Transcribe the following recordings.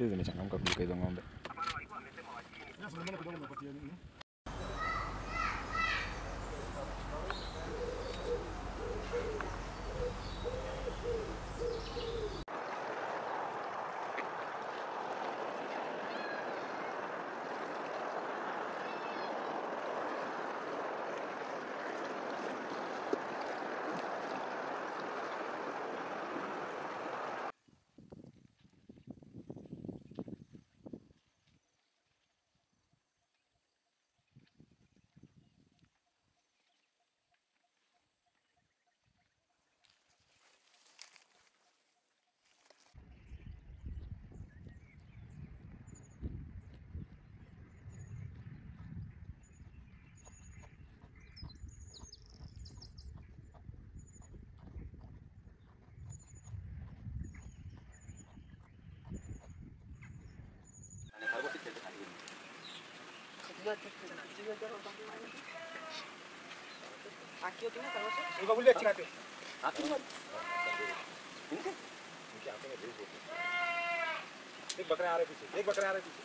hizi imechangamka kuliko hizo ng'ombe. Aquí tiene algo así. इनको बोलिए अच्छी खाते Aquí no. एक बकरे आ रहे पीछे एक बकरे आ रहे पीछे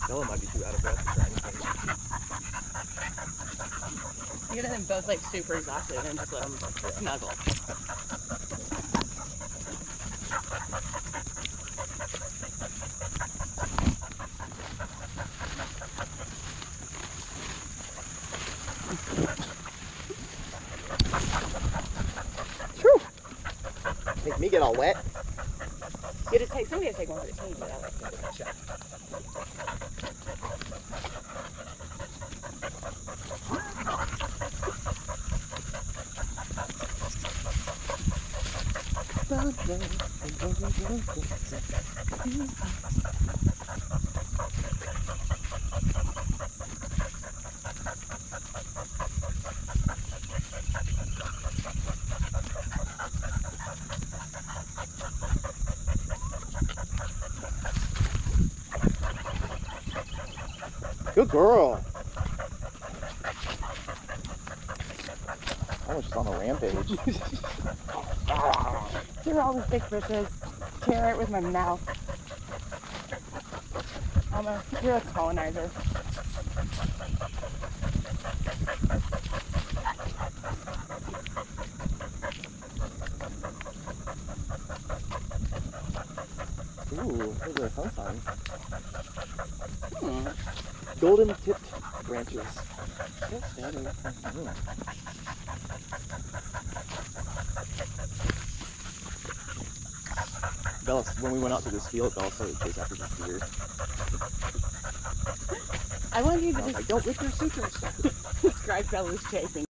Noah might be too out of breath to try anything. You're gonna them both like super exhausted and just let them snuggle. Whew. Make me get all wet. You had to take, somebody had to take one for the team, but I like that. Good girl. Oh, she's on a rampage. Here are all the thick fishes. Tear it with my mouth. You're a colonizer. Ooh, those are sun signs. Golden tipped branches. Bella, when we went out to this field, Bella started to chase after this deer. I want you to I was like, don't rip your suture stuff. describe Bella's chasing.